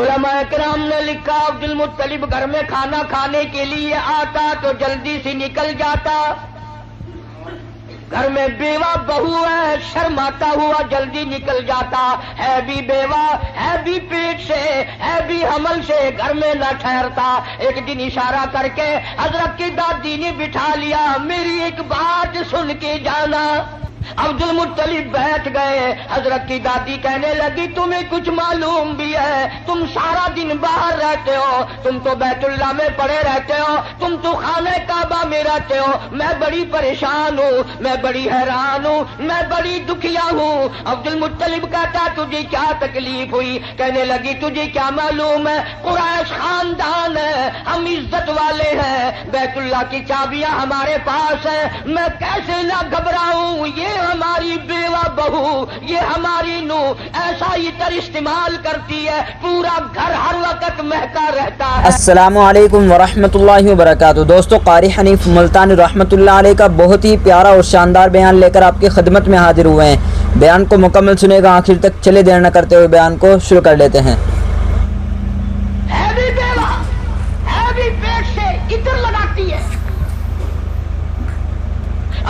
علماء کرام نے لکھا عبد المطلب گھر میں کھانا کھانے کے لیے آتا تو جلدی سے نکل جاتا. گھر میں بیوہ بہو ہے، شرماتا ہوا جلدی نکل جاتا. ہے بھی بیوہ، ہے بھی پیٹ سے، ہے بھی حمل سے، گھر میں نہ ٹھہرتا. ایک دن اشارہ کر کے حضرت کی دادی نے بٹھا لیا، میری ایک بات سن کے جانا. عبد المطلب بیٹھ گئے. حضرت کی دادی کہنے لگی تمہیں کچھ معلوم بھی ہے؟ تم سارا دن باہر رہتے ہو، تم تو بیت اللہ میں پڑے رہتے ہو، تم تو خانہ کعبہ میں رہتے ہو. میں بڑی پریشان ہوں، میں بڑی حیران ہوں، میں بڑی دکھیا ہوں. عبد المطلب کہتا تجھے کیا تکلیف ہوئی؟ کہنے لگی تجھے کیا معلوم ہے، قریش خاندان ہے، ہم عزت والے ہیں، بیت اللہ کی چابیاں ہمارے پاس ہیں، میں کیسے نہ گھبراؤں؟ یہ ہماری بیوہ بہو، یہ ہماری نو ایسا عطر استعمال کرتی ہے پورا گھر ہر وقت مہکا رہتا ہے. السلام علیکم ورحمۃ اللہ وبرکاتہ. دوستو، قاری حنیف ملتانی رحمۃ اللہ علیہ کا بہت ہی پیارا اور شاندار بیان لے کر آپ کی خدمت میں حاضر ہوئے ہیں. بیان کو مکمل سنے گا آخر تک. چلے دیر نہ کرتے ہوئے بیان کو شروع کر لیتے ہیں. ہے بھی بیوہ، ہے بھی پیٹ سے عطر لگاتی ہے.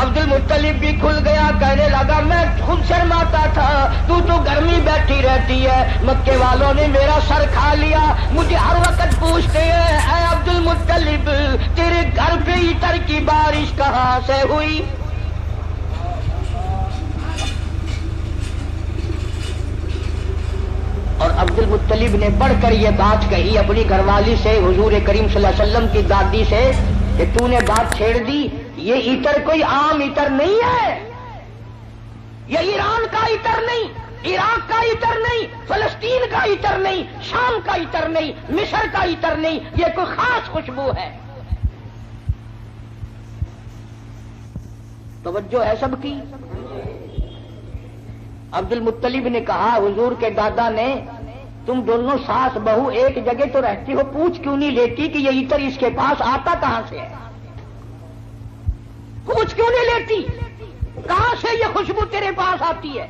عبد المطلب بھی کھل گیا، کہنے لگا میں خود شرماتا تھا، تو گھر میں بیٹھی رہتی ہے. مکے والوں نے میرا سر کھا لیا، مجھے ہر وقت پوچھتے ہیں اے عبد المطلب تیرے گھر پہ عطر کی بارش کہاں سے ہوئی؟ اور عبد المطلب نے بڑھ کر یہ بات کہی اپنی گھر والی سے، حضور کریم صلی اللہ علیہ وسلم کی دادی سے، کہ تو نے بات چھیڑ دی. یہ عطر کوئی عام عطر نہیں ہے، یہ ایران کا عطر نہیں، عراق کا عطر نہیں، فلسطین کا عطر نہیں، شام کا عطر نہیں، مصر کا عطر نہیں، یہ کوئی خاص خوشبو ہے. توجہ ہے سب کی؟ عبد المطلب نے کہا حضور کے دادا نے تم دونوں ساس بہو ایک جگہ تو رہتی ہو، پوچھ کیوں نہیں لیتی کہ یہ عطر اس کے پاس آتا کہاں سے ہے؟ پوچھ کیوں نہیں لیتی کہاں سے یہ خوشبو تیرے پاس آتی ہے؟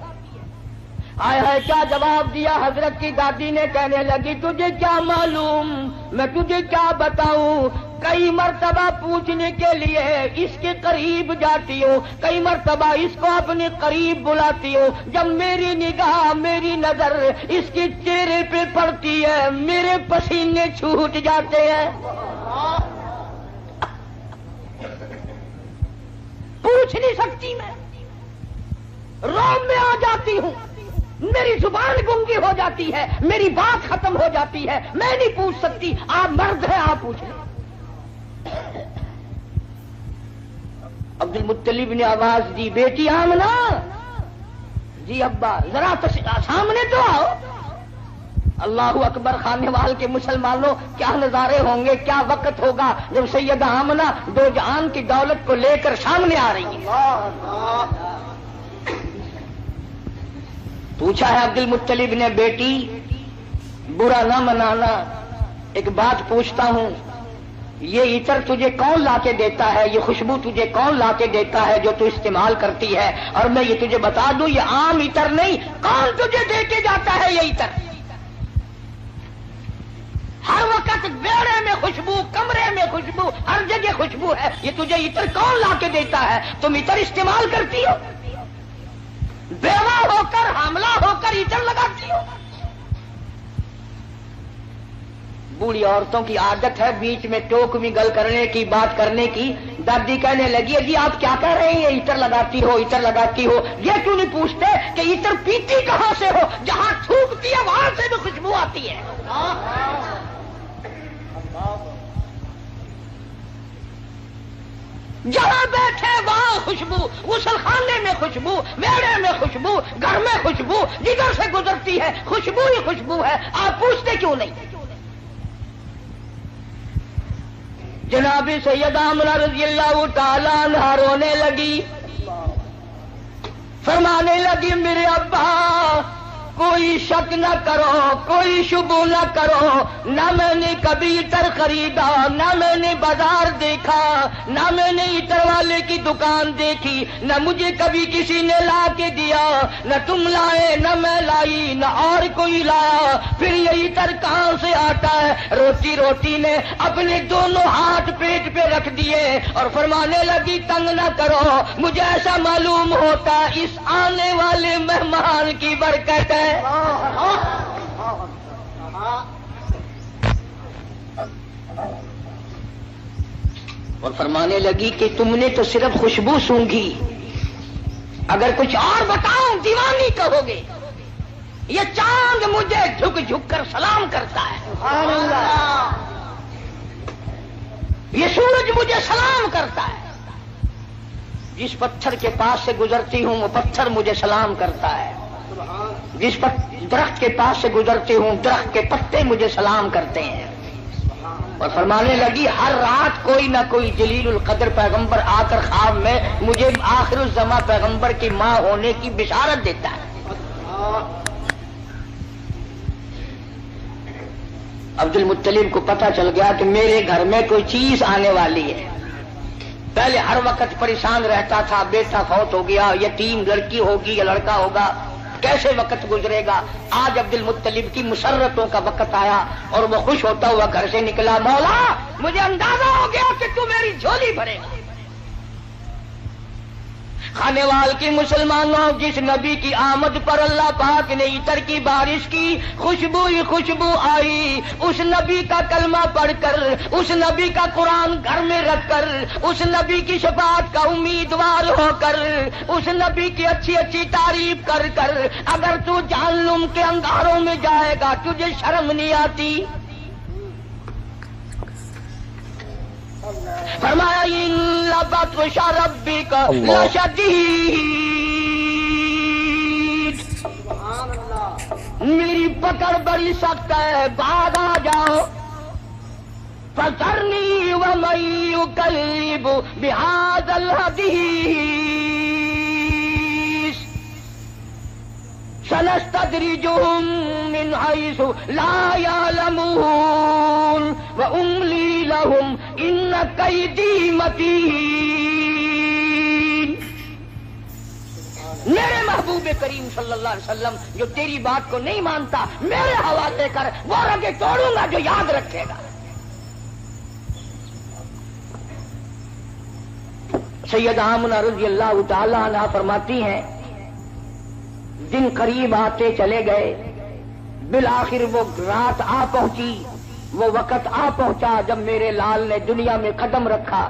آئے ہے کیا جواب دیا حضرت کی دادی نے. کہنے لگی تجھے کیا معلوم، میں تجھے کیا بتاؤں. کئی مرتبہ پوچھنے کے لیے اس کے قریب جاتی ہوں، کئی مرتبہ اس کو اپنے قریب بلاتی ہوں. جب میری نگاہ، میری نظر اس کے چہرے پہ پڑتی ہے میرے پسینے چھوٹ جاتے ہیں. پوچھ نہیں سکتی، میں روم میں آ جاتی ہوں، میری زبان گنگی ہو جاتی ہے، میری بات ختم ہو جاتی ہے، میں نہیں پوچھ سکتی. آپ مرد ہیں، آپ پوچھ لیں. عبد المطلب نے آواز دی بیٹی آمنہ. جی ابا ذرا سامنے تو آؤ. اللہ اکبر. خانے وال کے مسلمانوں کیا نظارے ہوں گے، کیا وقت ہوگا جب سیدہ آمنہ دو جہان کی دولت کو لے کر سامنے آ رہی ہے. پوچھا ہے عبد المطلب نے بیٹی برا نہ منانا، ایک بات پوچھتا ہوں، یہ عطر تجھے کون لا کے دیتا ہے، یہ خوشبو تجھے کون لا کے دیتا ہے جو تو استعمال کرتی ہے؟ اور میں یہ تجھے بتا دوں یہ عام عطر نہیں، کون تجھے دے کے جاتا ہے یہ عطر؟ ہر وقت بیڑے میں خوشبو، کمرے میں خوشبو، ہر جگہ خوشبو ہے. یہ تجھے عطر کون لا کے دیتا ہے؟ تم عطر استعمال کرتی ہو، بیوہ ہو کر حاملہ ہو کر عطر لگاتی ہو. بوڑھی عورتوں کی عادت ہے بیچ میں ٹوک میں گل کرنے کی، بات کرنے کی. دادی کہنے لگی جی آپ کیا کہہ رہے ہیں، عطر لگاتی ہو، عطر لگاتی ہو. یہ کیوں نہیں پوچھتے کہ عطر پیتی کہاں سے ہو؟ جہاں تھوکتی ہے وہاں سے بھی خوشبو آتی ہے. جہاں بیٹھے وہاں خوشبو، غسل خانے میں خوشبو، میڑے میں خوشبو، گھر میں خوشبو، جدھر سے گزرتی ہے خوشبو ہی خوشبو ہے. آپ پوچھتے کیوں نہیں؟ جناب سیدہ آمنہ رضی اللہ تعالیٰ عنہا رونے لگی، فرمانے لگی میرے ابا کوئی شک نہ کرو، کوئی شبہ نہ کرو، نہ میں نے کبھی عطر خریدا، نہ میں نے بازار دیکھا، نہ میں نے عطر والے کی دکان دیکھی، نہ مجھے کبھی کسی نے لا کے دیا، نہ تم لائے، نہ میں لائی، نہ اور کوئی لایا. پھر یہ عطر کہاں آتا ہے. روتی روتی نے اپنے دونوں ہاتھ پیٹ پہ رکھ دیے اور فرمانے لگی تنگ نہ کرو, مجھے ایسا معلوم ہوتا اس آنے والے مہمان کی برکت ہے. اور فرمانے لگی کہ تم نے تو صرف خوشبو سونگھی, اگر کچھ اور بتاؤں دیوانی کہو گے. یہ چاند مجھے جھک جھک کر سلام کرتا ہے, یہ سورج مجھے سلام کرتا ہے, جس پتھر کے پاس سے گزرتی ہوں وہ پتھر مجھے سلام کرتا ہے, جس درخت کے پاس سے گزرتی ہوں درخت کے پتے مجھے سلام کرتے ہیں. اور فرمانے لگی ہر رات کوئی نہ کوئی جلیل القدر پیغمبر آ کر خواب میں مجھے آخر الزماں پیغمبر کی ماں ہونے کی بشارت دیتا ہے. عبد المطلب کو پتہ چل گیا کہ میرے گھر میں کوئی چیز آنے والی ہے. پہلے ہر وقت پریشان رہتا تھا, بیٹا فوت ہو گیا, یتیم لڑکی ہوگی یا لڑکا ہوگا, کیسے وقت گزرے گا. آج عبد المطلب کی مسرتوں کا وقت آیا اور وہ خوش ہوتا ہوا گھر سے نکلا. مولا مجھے اندازہ ہو گیا کہ تو میری جھولی بھرے گا. کھانے وال کی مسلمانوں, جس نبی کی آمد پر اللہ پاک نے عطر کی بارش کی, خوشبو ہی خوشبو آئی. اس نبی کا کلمہ پڑھ کر, اس نبی کا قرآن گھر میں رکھ کر, اس نبی کی شفاعت کا امیدوار ہو کر, اس نبی کی اچھی اچھی تعریف کر کر اگر تو جہنم کے انگاروں میں جائے گا تجھے شرم نہیں آتی؟ فرمایا ان بطش ربک لشدید, میری پکڑ بڑی سخت ہے, بعد آ جاؤ. فذرنی ومن یکذب بہذا الحدیث سنستدرجهم من حيث لا يعلمون وأملي لهم إن كيدي متين. میرے محبوب کریم صلی اللہ علیہ وسلم جو تیری بات کو نہیں مانتا میرے حوالے کر, وہ رگے توڑوں گا جو یاد رکھے گا. سیدہ آمنہ رضی اللہ تعالی عنہا فرماتی ہیں دن قریب آتے چلے گئے, بالآخر وہ رات آ پہنچی, وہ وقت آ پہنچا جب میرے لال نے دنیا میں قدم رکھا.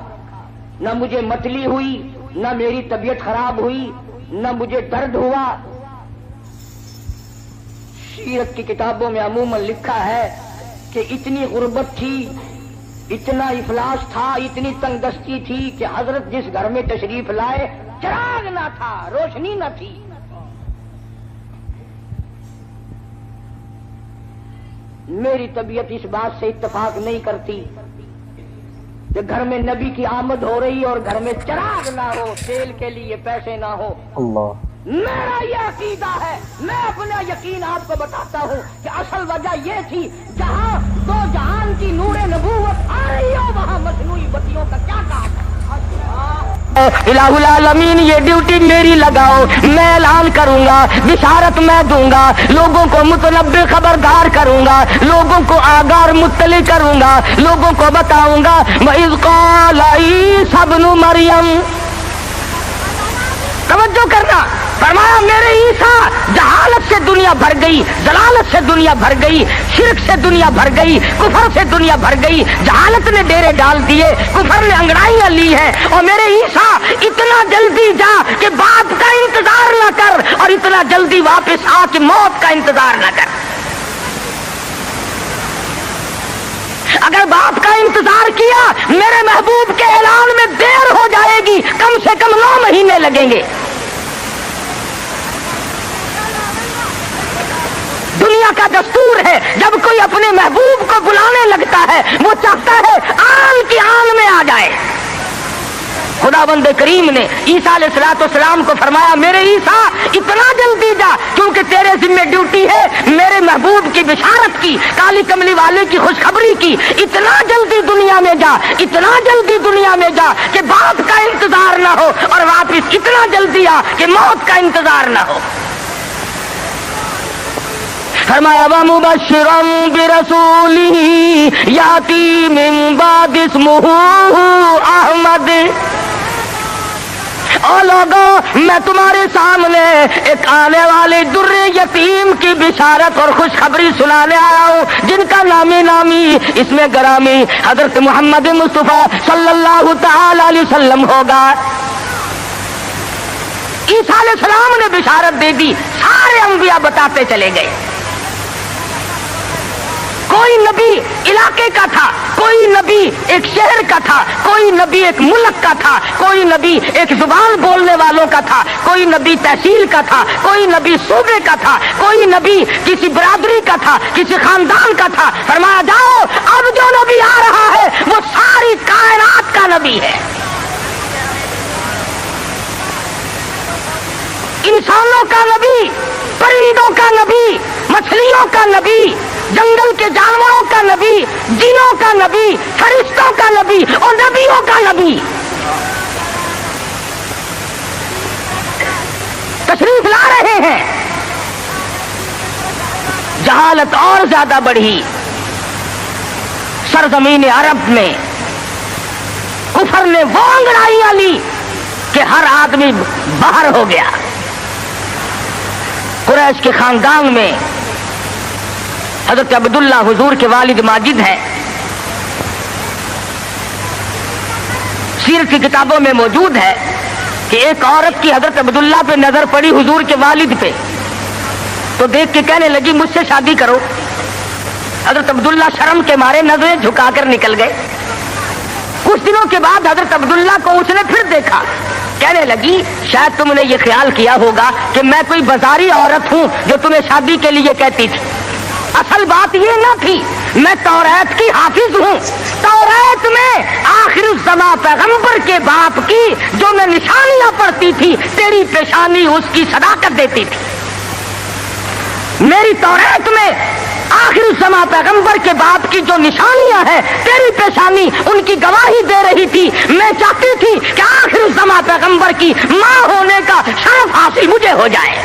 نہ مجھے متلی ہوئی, نہ میری طبیعت خراب ہوئی, نہ مجھے درد ہوا. سیرت کی کتابوں میں عموماً لکھا ہے کہ اتنی غربت تھی, اتنا افلاس تھا, اتنی تنگ دستی تھی کہ حضرت جس گھر میں تشریف لائے چراغ نہ تھا, روشنی نہ تھی. میری طبیعت اس بات سے اتفاق نہیں کرتی کہ گھر میں نبی کی آمد ہو رہی اور گھر میں چراغ نہ ہو, تیل کے لیے پیسے نہ ہو. اللہ, میرا یہ عقیدہ ہے, میں اپنا یقین آپ کو بتاتا ہوں کہ اصل وجہ یہ تھی جہاں دو جہان کی نور نبوت آ رہی ہو وہاں مصنوعی بتیوں کا کیا کام ہے. الہ العالمین یہ ڈیوٹی میری لگاؤ, میں اعلان کروں گا, بشارت میں دوں گا, لوگوں کو متنبع خبردار کروں گا, لوگوں کو آگاہ مطلع کروں گا, لوگوں کو بتاؤں گا. وَإِذْ قَالَ عِیسیٰ ابْنُ مَرْیَم, توجہ کرنا, فرمایا میرے عیسیٰ جہالت سے دنیا بھر گئی, ضلالت سے دنیا بھر گئی, شرک سے دنیا بھر گئی, کفر سے دنیا بھر گئی. جہالت نے ڈیرے ڈال دیے, کفر نے انگڑائیاں لی ہیں, اور میرے عیسیٰ اتنا جلدی جا کہ باپ کا انتظار نہ کر, اور اتنا جلدی واپس آ کے موت کا انتظار نہ کر. اگر باپ کا انتظار کیا میرے محبوب کے اعلان میں دیر ہو جائے گی, کم سے کم 9 مہینے لگیں گے. دنیا کا دستور ہے جب کوئی اپنے محبوب کو بلانے لگتا ہے وہ چاہتا ہے آن کی آن میں آ جائے. خدا بند کریم نے عیسیٰ علیہ السلام کو فرمایا میرے عیسیٰ اتنا جلدی جا کیونکہ تیرے ذمہ ڈیوٹی ہے میرے محبوب کی بشارت کی, کالی کملی والے کی خوشخبری کی. اتنا جلدی دنیا میں جا, اتنا جلدی دنیا میں جا کہ باپ کا انتظار نہ ہو, اور واپس اتنا جلدی آ کہ موت کا انتظار نہ ہو. فرمایا وَمُبَشِّرًا بِرَسُولٍ یَأْتِی مِن بَعْدِہ اسْمُہُ احمد۔ او لوگوں، میں تمہارے سامنے ایک آنے والے در یتیم کی بشارت اور خوشخبری سنانے آیا ہوں، جن کا نامی اس میں گرامی حضرت محمد مصطفیٰ صلی اللہ تعالی علیہ وسلم ہوگا۔ عیسیٰ علیہ السلام نے بشارت دے دی، سارے انبیاء بتاتے چلے گئے۔ کوئی نبی علاقے کا تھا، کوئی نبی ایک شہر کا تھا، کوئی نبی ایک ملک کا تھا، کوئی نبی ایک زبان بولنے والوں کا تھا، کوئی نبی تحصیل کا تھا، کوئی نبی صوبے کا تھا، کوئی نبی کسی برادری کا تھا، کسی خاندان کا تھا۔ فرمایا جاؤ، اب جو نبی آ رہا ہے وہ ساری کائنات کا نبی ہے، انسانوں کا نبی، پرندوں کا نبی، مچھلیوں کا نبی، جنگل کے جانوروں کا نبی، جنوں کا نبی، فرشتوں کا نبی اور نبیوں کا نبی تشریف لا رہے ہیں۔ جہالت اور زیادہ بڑھی سرزمین عرب میں، کفر نے وہ انگڑائیاں لی کہ ہر آدمی باہر ہو گیا۔ قریش کے خاندان میں حضرت عبداللہ حضور کے والد ماجد ہیں، سیرت کی کتابوں میں موجود ہے کہ ایک عورت کی حضرت عبداللہ پہ نظر پڑی، حضور کے والد پہ، تو دیکھ کے کہنے لگی مجھ سے شادی کرو۔ حضرت عبداللہ شرم کے مارے نظریں جھکا کر نکل گئے۔ کچھ دنوں کے بعد حضرت عبداللہ کو اس نے پھر دیکھا، کہنے لگی شاید تم نے یہ خیال کیا ہوگا کہ میں کوئی بازاری عورت ہوں جو تمہیں شادی کے لیے کہتی تھی۔ اصل بات یہ نہ تھی، میں توریت کی حافظ ہوں، توریت میں آخر الزماں پیغمبر کے باپ کی جو میں نشانیاں پڑھتی تھی، تیری پیشانی اس کی صداقت دیتی تھی۔ میری توریت میں آخر الزماں پیغمبر کے باپ کی جو نشانیاں ہیں، تیری پیشانی ان کی گواہی دے رہی تھی۔ میں چاہتی تھی کہ آخر الزماں پیغمبر کی ماں ہونے کا شرف حاصل مجھے ہو جائے،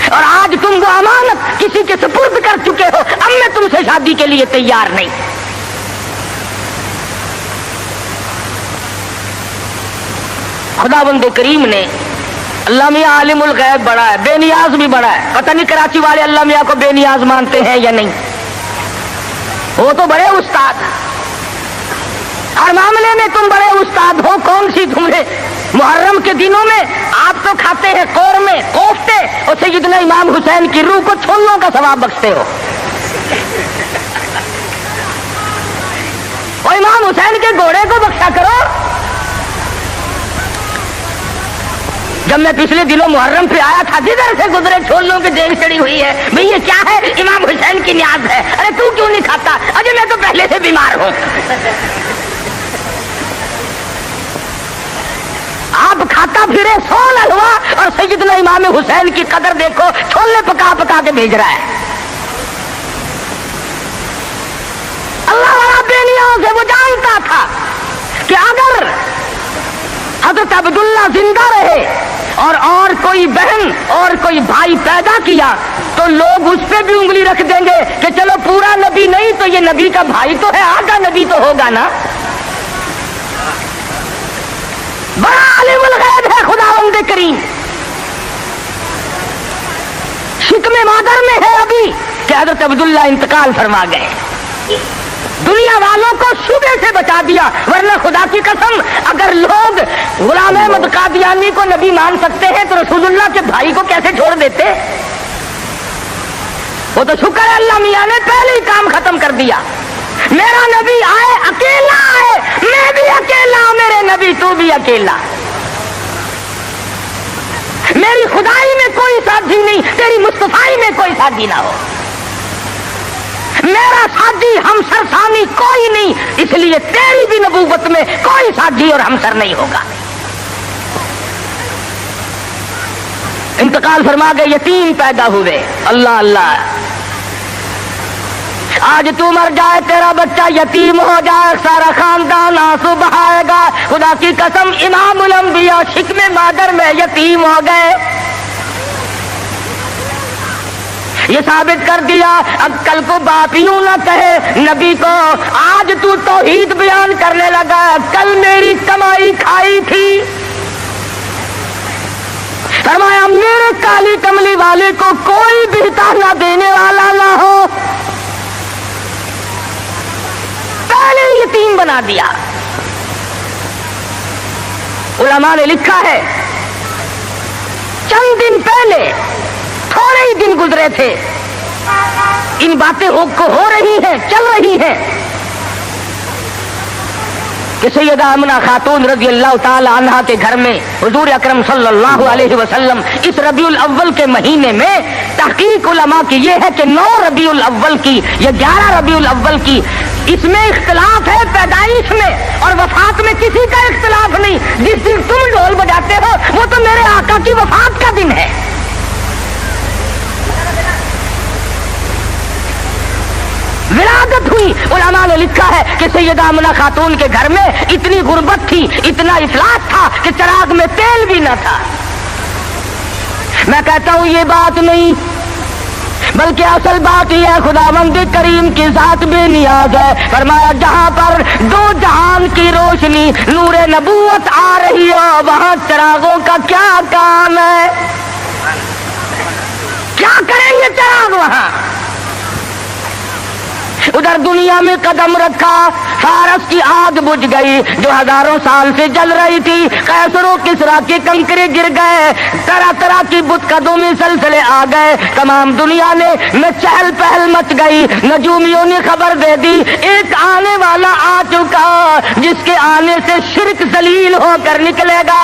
اور آج تم وہ امانت کسی کے سپرد کر چکے ہو، اب میں تم سے شادی کے لیے تیار نہیں۔ خداوند کریم نے، اللہ میاں عالم الغیب بڑا ہے، بے نیاز بھی بڑا ہے، پتہ نہیں کراچی والے اللہ میاں کو بے نیاز مانتے ہیں یا نہیں، وہ تو بڑے استاد، ہر معاملے میں تم بڑے استاد ہو۔ کون سی تمہیں محرم کے دنوں میں آپ تو کھاتے ہیں قورمے، کوفتے، اور سیدنا امام حسین کی روح کو چھولوں کا ثواب بخشتے ہو۔ اور امام حسین کے گھوڑے کو بخشا کرو۔ جب میں پچھلے دنوں محرم پہ آیا تھا، جدھر سے گزرے چھولوں کی دیگ چڑی ہوئی ہے، بھئی یہ کیا ہے؟ امام حسین کی نیاز ہے۔ ارے تو کیوں نہیں کھاتا؟ اجے میں تو پہلے سے بیمار ہوں۔ آپ کھاتا پھرے سول حلوا، اور سیدنا امام حسین کی قدر دیکھو، چھولے پکا پکا کے بھیج رہا ہے۔ اللہ والا بے نیاز ہے، وہ جانتا تھا کہ اگر حضرت عبداللہ زندہ رہے اور کوئی بہن اور کوئی بھائی پیدا کیا تو لوگ اس پہ بھی انگلی رکھ دیں گے کہ چلو پورا نبی نہیں تو یہ نبی کا بھائی تو ہے، آدھا نبی تو ہوگا نا۔ بڑا عالم الغیب ہے خداوند کریم۔ شکم مادر میں ہے ابھی کہ حضرت عبداللہ انتقال فرما گئے، دنیا والوں کو شبے سے بچا دیا، ورنہ خدا کی قسم اگر لوگ غلام احمد قادیانی کو نبی مان سکتے ہیں تو رسول اللہ کے بھائی کو کیسے چھوڑ دیتے؟ وہ تو شکر ہے اللہ میاں نے پہلے ہی کام ختم کر دیا۔ میرا نبی آئے اکیلا آئے، میں بھی اکیلا ہوں، میرے نبی تو بھی اکیلا، میری خدائی میں کوئی ساتھی نہیں، تیری مصطفائی میں کوئی ساتھی نہ ہو، میرا ساتھی ہمسر ثانی کوئی نہیں، اس لیے تیری بھی نبوت میں کوئی ساتھی اور ہمسر نہیں ہوگا۔ انتقال فرما گئے، یتیم پیدا ہوئے۔ اللہ اللہ، آج تو مر جائے، تیرا بچہ یتیم ہو جائے، سارا خاندان آنسو بہائے گا۔ خدا کی قسم امام الانبیاء شکم مادر میں یتیم ہو گئے۔ یہ ثابت کر دیا اب کل کو باپ یوں نہ کہے نبی کو آج تو توحید بیان کرنے لگا، کل میری کمائی کھائی تھی۔ فرمایا میرے کالی کملی والے کو کوئی بھی تانا دینے والا نہ ہو، پہلے یتیم بنا دیا۔ علماء نے لکھا ہے چند دن پہلے، تھوڑے ہی دن گزرے تھے، ان باتیں ہو رہی ہیں، چل رہی ہیں کہ سیدہ آمنہ خاتون رضی اللہ تعالی عنہا کے گھر میں حضور اکرم صلی اللہ علیہ وسلم اس ربیع الاول کے مہینے میں، تحقیق علماء کی یہ ہے کہ 9 ربیع الاول کی یا 11 ربیع الاول کی، اس میں اختلاف ہے پیدائش میں اور وفات میں کسی کا اختلاف نہیں۔ جس دن تم ڈھول بجاتے ہو وہ تو میرے آقا کی وفات کا دن ہے۔ ولادت ہوئی، علماء نے لکھا ہے کہ سیدہ آمنہ خاتون کے گھر میں اتنی غربت تھی، اتنا افلاس تھا کہ چراغ میں تیل بھی نہ تھا۔ میں کہتا ہوں یہ بات نہیں، بلکہ اصل بات یہ ہے خداوند کریم کی ذات بے نیاز ہے۔ فرمایا جہاں پر 2 جہان کی روشنی نور نبوت آ رہی ہو وہاں چراغوں کا کیا کام ہے؟ کیا کریں گے چراغ وہاں؟ ادھر دنیا میں قدم رکھا، فارس کی آگ بجھ گئی جو ہزاروں سال سے جل رہی تھی، قیصر و کسریٰ کے کنکرے گر گئے، طرح طرح کی بت قدوں میں سلسلے آ گئے، تمام دنیا میں چہل پہل مچ گئی۔ نجومیوں نے خبر دے دی ایک آنے والا آ چکا جس کے آنے سے شرک ذلیل ہو کر نکلے گا۔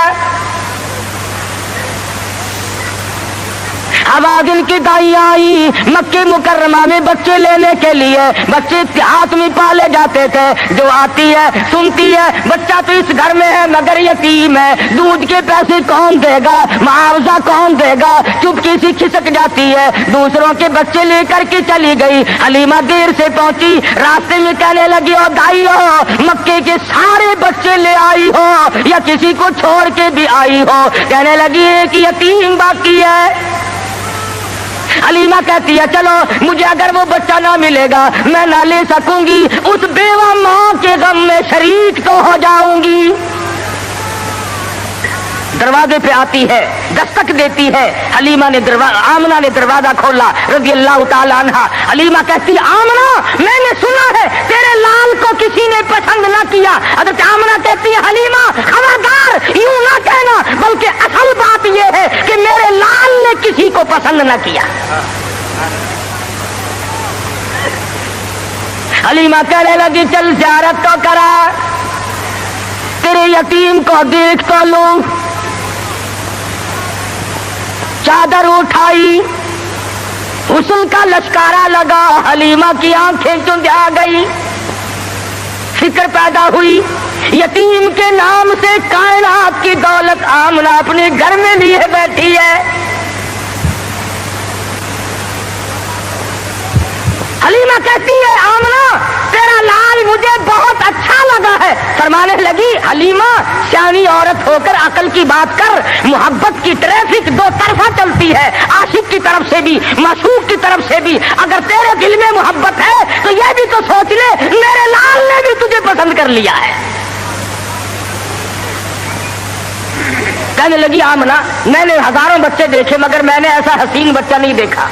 آواز ان کی دائی آئی مکہ مکرمہ میں بچے لینے کے لیے، بچے ہاتھ میں پالے جاتے تھے، جو آتی ہے سنتی ہے بچہ تو اس گھر میں ہے مگر یتیم ہے، دودھ کے پیسے کون دے گا، معاوضہ کون دے گا، چپکی سی کھسک جاتی ہے، دوسروں کے بچے لے کر کے چلی گئی۔ حلیمہ دیر سے پہنچی، راستے میں کہنے لگی او دائی ہو مکے کے سارے بچے لے آئی ہو یا کسی کو چھوڑ کے بھی آئی ہو؟ کہنے لگی ایک یتیم باقی ہے۔ حلیمہ کہتی ہے چلو مجھے اگر وہ بچہ نہ ملے گا میں نہ لے سکوں گی، اس بیوہ ماں کے غم میں شریک تو ہو جاؤں گی۔ دروازے پہ آتی ہے، دستک دیتی ہے، حلیمہ نے آمنہ نے دروازہ کھولا رضی اللہ تعالی عنہا۔ حلیمہ کہتی آمنہ میں نے سنا ہے تیرے لال کو کسی نے پسند نہ کیا۔ حضرت آمنہ کہتی ہے حلیمہ خبردار یوں نہ کہنا، بلکہ اصل بات یہ ہے کہ میرے لال نے کسی کو پسند نہ کیا۔ حلیمہ کہنے لگی چل زیارت تو کرا، تیرے یتیم کو دیکھ تو لوں۔ چادر اٹھائی، حسن کا لشکارا لگا، حلیمہ کی آنکھیں چند آ گئی، فکر پیدا ہوئی یتیم کے نام سے کائنات کی دولت آمنہ اپنے گھر میں لیے بیٹھی ہے۔ حلیمہ کہتی ہے آمنہ تیرا لال مجھے بہت اچھا لگا ہے۔ فرمانے لگی حلیمہ سیانی عورت ہو کر عقل کی بات کر، محبت کی ٹریفک 2 طرفہ چلتی ہے، عاشق کی طرف سے بھی معشوق کی طرف سے بھی۔ اگر تیرے دل میں محبت ہے تو یہ بھی تو سوچ لے میرے لال نے بھی تجھے پسند کر لیا ہے۔ کہنے لگی آمنہ میں نے ہزاروں بچے دیکھے مگر میں نے ایسا حسین بچہ نہیں دیکھا۔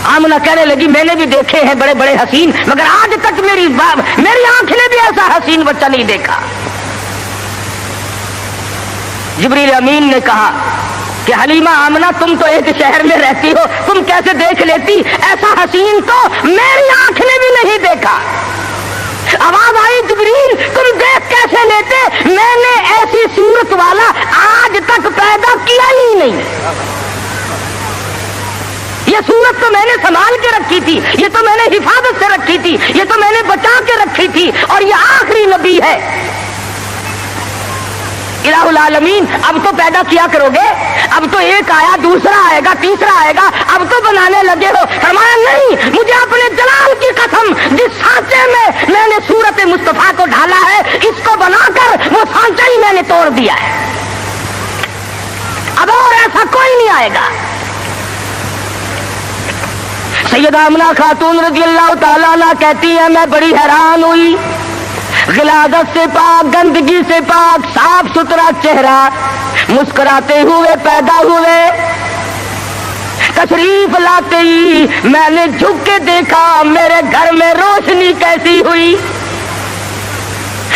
آمنہ کہنے لگی میں نے بھی دیکھے ہیں بڑے بڑے حسین مگر آج تک میری آنکھ نے بھی ایسا حسین بچہ نہیں دیکھا۔ جبریل امین نے کہا کہ حلیمہ آمنہ تم تو ایک شہر میں رہتی ہو، تم کیسے دیکھ لیتی؟ ایسا حسین تو میری آنکھ نے بھی نہیں دیکھا۔ آواز آئی جبریل تم دیکھ کیسے لیتے؟ میں نے ایسی صورت والا آج تک پیدا کیا ہی نہیں۔ یہ صورت تو میں نے سنبھال کے رکھی تھی، یہ تو میں نے حفاظت سے رکھی تھی، یہ تو میں نے بچا کے رکھی تھی، اور یہ آخری نبی ہے۔ الہ العالمین اب تو پیدا کیا کرو گے، اب تو ایک آیا دوسرا آئے گا تیسرا آئے گا، اب تو بنانے لگے ہو۔ فرمایا نہیں، مجھے اپنے جلال کی قسم جس سانچے میں نے صورت مصطفیٰ کو ڈالا ہے اس کو بنا کر وہ سانچہ ہی میں نے توڑ دیا ہے، اب اور ایسا کوئی نہیں آئے گا۔ سیدہ آمنہ خاتون رضی اللہ تعالیٰ عنہ کہتی ہیں میں بڑی حیران ہوئی، غلاظت سے پاک، گندگی سے پاک، صاف ستھرا چہرہ، مسکراتے ہوئے پیدا ہوئے، تشریف لاتے ہی میں نے جھک کے دیکھا میرے گھر میں روشنی کیسی ہوئی،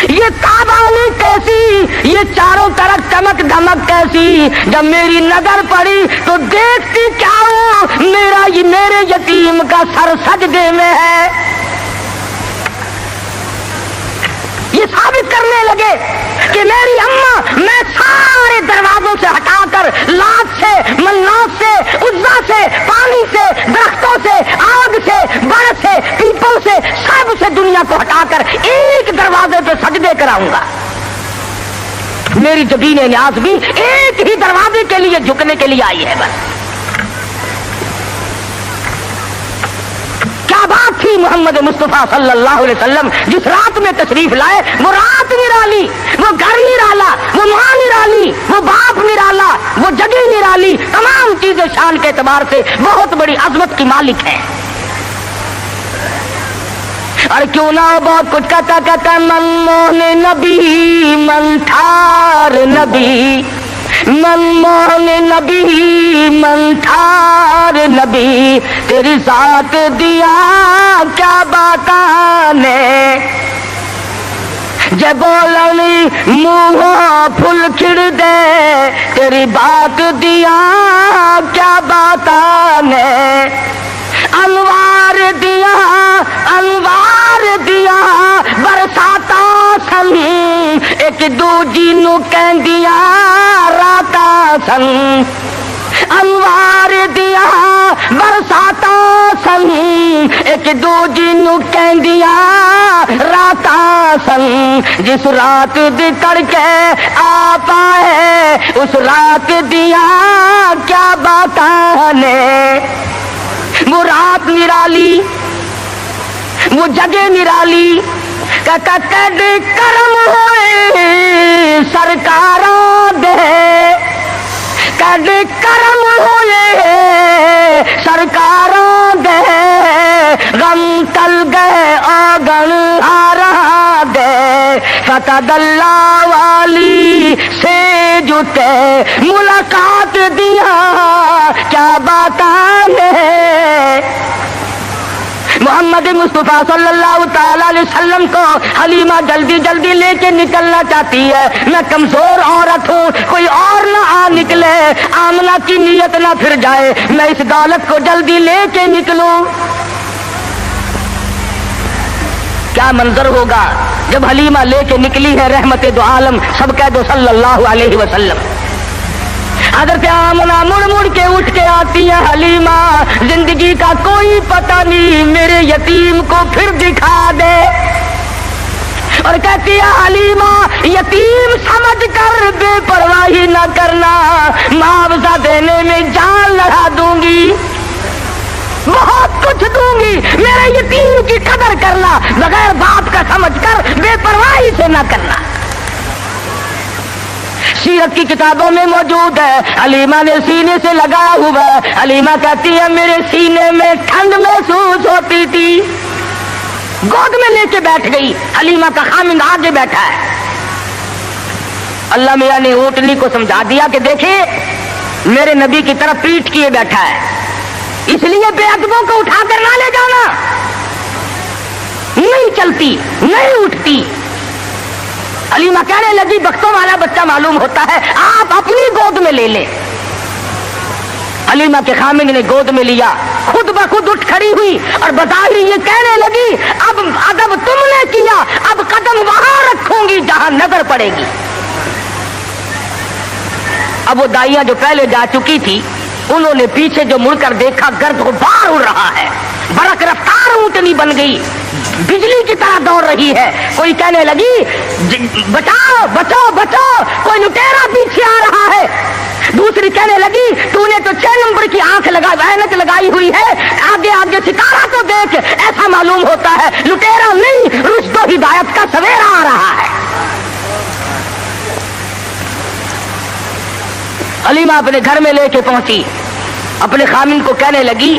یہ تابانی کیسی، یہ چاروں طرف چمک دھمک کیسی۔ جب میری نظر پڑی تو دیکھتی کیا ہوں، میرے یتیم کا سر سجدے میں ہے۔ یہ ثابت کرنے لگے کہ میری اماں میں سارے دروازوں سے ہٹا کر، لات سے، منات سے، عزا سے، پانی سے، درختوں سے، آگ سے، برف سے، پیپل سے، سب سے دنیا کو ہٹا کر ایک دروازے پہ سجدے کراؤں گا۔ میری جبین نیاز بھی ایک ہی دروازے کے لیے جھکنے کے لیے آئی ہے بس۔ کیا بات تھی محمد مصطفیٰ صلی اللہ علیہ وسلم جس رات میں تشریف لائے، وہ رات نرالی، وہ گھر نرالا، وہ ماں نرالی، وہ باپ نرالا، وہ جگہ نرالی، تمام چیزیں شان کے اعتبار سے بہت بڑی عظمت کی مالک ہیں۔ اور کیوں نہ بہت کچھ کہتا من موہن نبی، من ٹھار نبی، من موہن نبی، من ٹھار نبی، تیری ذات دیا کیا باتانے، جب بولنی منہ پھل کھڑ دے، تیری بات دیا کیا باتانے، انوار دیا، انوار دیا برساتا سن، ایک دوجی نو کہندیا راتا سن، انوار دیا برساتا سن، ایک دوجی نو کہندیا راتا سن، جس رات دی تڑکے آ پائے اس رات دیا کیا باتاں نے۔ وہ رات نرالی، وہ جگہ نرالی، کہتا کد کرم ہوئے سرکاراں دے، کد کرم ہوئے سرکاراں دے، غم تل گئے آگن ہارا دے، فتح اللہ والی سے جتے ملاقات دیا کیا باتاں ہے۔ محمد مصطفیٰ صلی اللہ تعالی علیہ وسلم کو حلیمہ جلدی جلدی لے کے نکلنا چاہتی ہے، میں کمزور عورت ہوں، کوئی اور نہ آ نکلے، آمنہ کی نیت نہ پھر جائے، میں اس دولت کو جلدی لے کے نکلوں۔ کیا منظر ہوگا جب حلیمہ لے کے نکلی ہے رحمت دو عالم، سب کہہ دو صلی اللہ علیہ وسلم۔ حضرت آمنہ مڑ مڑ کے اٹھ کے آتی ہے، حلیمہ زندگی کا کوئی پتہ نہیں، میرے یتیم کو پھر دکھا دے، اور کہتی ہے حلیمہ یتیم سمجھ کر بے پرواہی نہ کرنا، معاوضہ دینے میں جان لڑا دوں گی، بہت کچھ دوں گی، میرے یتیم کی قدر کرنا، بغیر باپ کا سمجھ کر بے پرواہی سے نہ کرنا۔ سیرت کی کتابوں میں موجود ہے، حلیمہ نے سینے سے لگایا ہوا ہے، حلیمہ کہتی ہے میرے سینے میں ٹھنڈ محسوس ہوتی تھی، گود میں لے کے بیٹھ گئی، حلیمہ کا خامند آگے بیٹھا ہے۔ اللہ میاں نے اونٹنی کو سمجھا دیا کہ دیکھیں میرے نبی کی طرف پیٹھ کیے بیٹھا ہے، اس لیے بے ادبوں کو اٹھا کر نہ لے جانا، نہیں چلتی نہیں اٹھتی۔ حلیمہ کہنے لگی بختوں والا بچہ معلوم ہوتا ہے، آپ اپنی گود میں لے لیں۔ حلیمہ کے خامند نے گود میں لیا، خود بخود اٹھ کھڑی ہوئی اور بظاہر یہ کہنے لگی اب ادب تم نے کیا، اب قدم وہاں رکھوں گی جہاں نظر پڑے گی۔ اب وہ دائیاں جو پہلے جا چکی تھی انہوں نے پیچھے جو مڑ کر دیکھا، گرد غبار اڑ رہا ہے، برق رفتار اونٹنی بن گئی، بجلی کی طرح دوڑ رہی ہے۔ کوئی کہنے لگی بچاؤ بچاؤ بچاؤ، کوئی لٹیرا پیچھے آ رہا ہے۔ دوسری کہنے لگی تو نے تو 6 نمبر کی آنکھ اینک لگائی ہوئی ہے، آگے آگے ستارہ تو دیکھ، ایسا معلوم ہوتا ہے لٹیرا نہیں رشد و ہدایت کا سویرا آ رہا ہے۔ حلیمہ اپنے گھر میں لے کے پہنچی، اپنے خامند کو کہنے لگی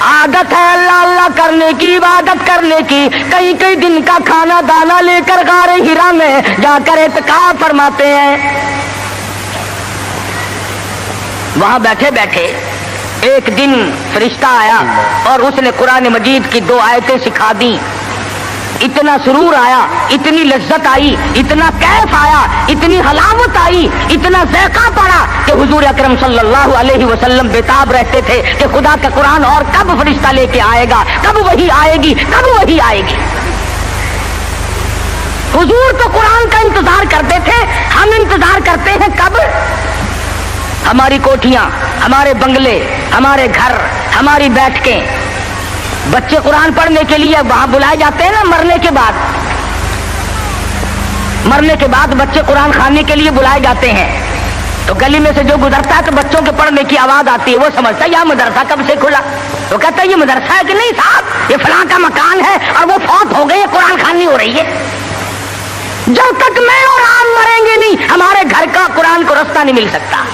عادت ہے اللہ اللہ کرنے کی, عبادت کرنے کی. کئی کئی دن کا کھانا دانا لے کر غار ہرا میں جا کر اعتکاف فرماتے ہیں. وہاں بیٹھے بیٹھے ایک دن فرشتہ آیا اور اس نے قرآن مجید کی 2 آیتیں سکھا دی. اتنا سرور آیا, اتنی لذت آئی, اتنا کیف آیا, اتنی حلاوت آئی, اتنا ذائقہ پڑا کہ حضور اکرم صلی اللہ علیہ وسلم بےتاب رہتے تھے کہ خدا کا قرآن اور کب فرشتہ لے کے آئے گا, کب وہی آئے گی, کب وہی آئے گی. حضور تو قرآن کا انتظار کرتے تھے, ہم انتظار کرتے ہیں کب. ہماری کوٹھیاں, ہمارے بنگلے, ہمارے گھر, ہماری بیٹھکیں, بچے قرآن پڑھنے کے لیے وہاں بلائے جاتے ہیں نا. مرنے کے بعد بچے قرآن خانے کے لیے بلائے جاتے ہیں. تو گلی میں سے جو گزرتا ہے تو بچوں کے پڑھنے کی آواز آتی ہے, وہ سمجھتا ہے یہ مدرسہ کب سے کھلا. وہ کہتا ہے یہ مدرسہ ہے کہ نہیں صاحب, یہ فلاں کا مکان ہے اور وہ فوت ہو گئی ہے, قرآن خوانی ہو رہی ہے. جب تک میں اور آپ مریں گے نہیں, ہمارے گھر کا قرآن کو رستہ نہیں مل سکتا.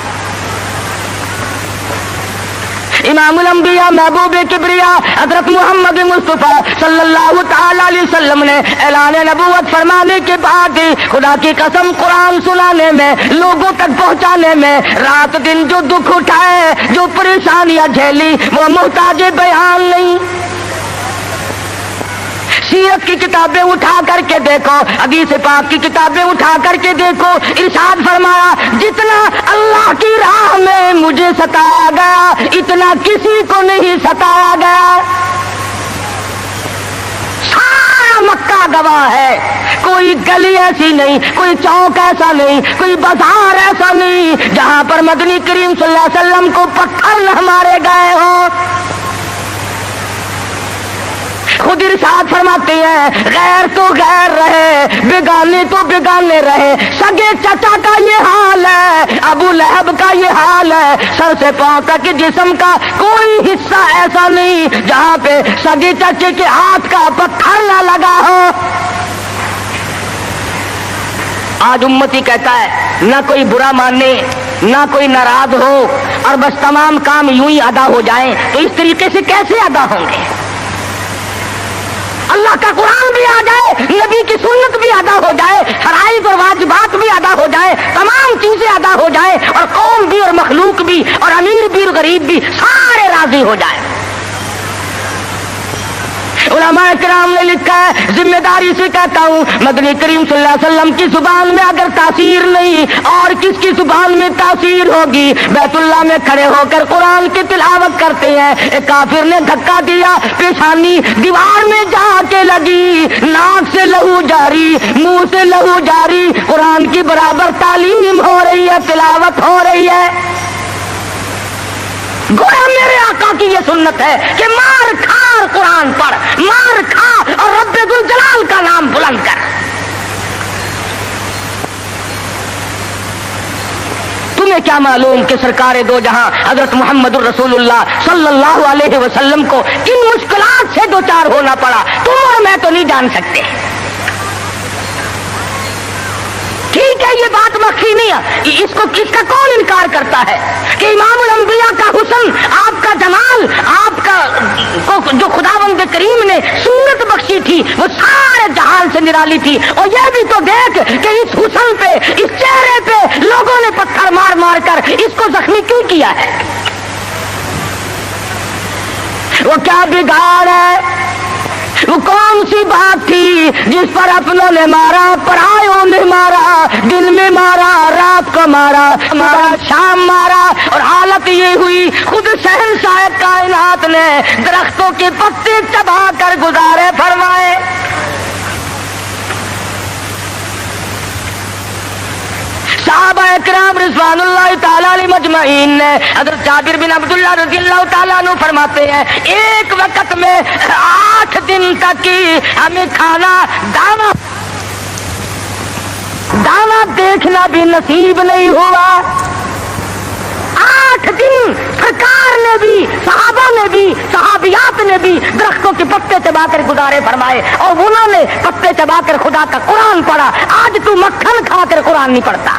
امام الانبیاء محبوب کبریا حضرت محمد مصطفیٰ صلی اللہ تعالی علیہ وسلم نے اعلان نبوت فرمانے کے بعد خدا کی قسم قرآن سنانے میں, لوگوں تک پہنچانے میں رات دن جو دکھ اٹھائے, جو پریشانیاں جھیلی, وہ محتاج بیان نہیں. سیرت کی کتابیں اٹھا کر کے دیکھو, حدیث پاک کی کتابیں اٹھا کر کے دیکھو. ارشاد فرمایا جتنا اللہ کی راہ میں مجھے ستایا گیا اتنا کسی کو نہیں ستایا گیا. سارا مکہ گواہ ہے, کوئی گلی ایسی نہیں, کوئی چوک ایسا نہیں, کوئی بازار ایسا نہیں جہاں پر مدنی کریم صلی اللہ علیہ وسلم کو پتھر نہ مارے گئے ہوں. خود ارشاد فرماتے ہیں غیر تو غیر رہے, بیگانے تو بیگانے رہے. سگے چچا کا یہ حال ہے, ابو لہب کا یہ حال ہے, سر سے پاؤں تک جسم کا کوئی حصہ ایسا نہیں جہاں پہ سگے چچے کے ہاتھ کا پتھر نہ لگا ہو. آج امتی کہتا ہے نہ کوئی برا مانے, نہ کوئی ناراض ہو, اور بس تمام کام یوں ہی ادا ہو جائیں. تو اس طریقے سے کیسے ادا ہوں گے؟ اللہ کا قرآن بھی آ جائے, نبی کی سنت بھی ادا ہو جائے, فرائض اور واجبات بھی ادا ہو جائے, تمام چیزیں ادا ہو جائے, اور قوم بھی اور مخلوق بھی اور امیر بھی اور غریب بھی سارے راضی ہو جائے. علماء کرام نے لکھا ہے, ذمہ داری سے کہتا ہوں, مدنی کریم صلی اللہ علیہ وسلم کی زبان میں اگر تاثیر نہیں اور کس کی زبان میں تاثیر ہوگی. بیت اللہ میں کھڑے ہو کر قرآن کی تلاوت کرتے ہیں, ایک کافر نے دھکا دیا, پیشانی دیوار میں جا کے لگی, ناک سے لہو جاری, منہ سے لہو جاری, قرآن کی برابر تعلیم ہو رہی ہے, تلاوت ہو رہی ہے. گویا میرے آقا کی یہ سنت ہے کہ مار کھا اور قرآن پڑھ, مار کھا اور رب ذوالجلال کا نام بلند کر. تمہیں کیا معلوم کہ سرکار دو جہاں حضرت محمد الرسول اللہ صلی اللہ علیہ وسلم کو کن مشکلات سے دوچار ہونا پڑا, تم اور میں تو نہیں جان سکتے. ٹھیک ہے یہ بات مخفی نہیں ہے, اس کو کس کا کون انکار کرتا ہے کہ امام الانبیاء کا حسن, آپ کا جمال, آپ کا جو خداوند کریم نے سنت بخشی تھی وہ سارے جہان سے نرالی تھی. اور یہ بھی تو دیکھ کہ اس حسن پہ, اس چہرے پہ لوگوں نے پتھر مار مار کر اس کو زخمی کیوں کیا ہے. وہ کیا بگاڑ ہے, وہ کون سی بات تھی جس پر اپنوں نے مارا, پرایوں نے مارا, دن میں مارا, رات کو مارا, شام مارا, اور حالت یہ ہوئی خود شہنشاہ کائنات نے درختوں کے پتے چبا کر گزارے فرمائے. صحابہ اکرام رضوان اللہ تعالیٰ علیہ مجمعین نے, حضرت جابر بن عبداللہ رضی اللہ تعالیٰ عنہ فرماتے ہیں, ایک وقت میں 8 دن تک ہمیں کھانا دانا دیکھنا بھی نصیب نہیں ہوا. 8 دن سرکار نے بھی, صحابہ نے بھی, صحابیات نے بھی درختوں کے پتے چبا کر گزارے فرمائے, اور انہوں نے پتے چبا کر خدا کا قرآن پڑھا. آج تو مکھن کھا کر قرآن نہیں پڑھتا.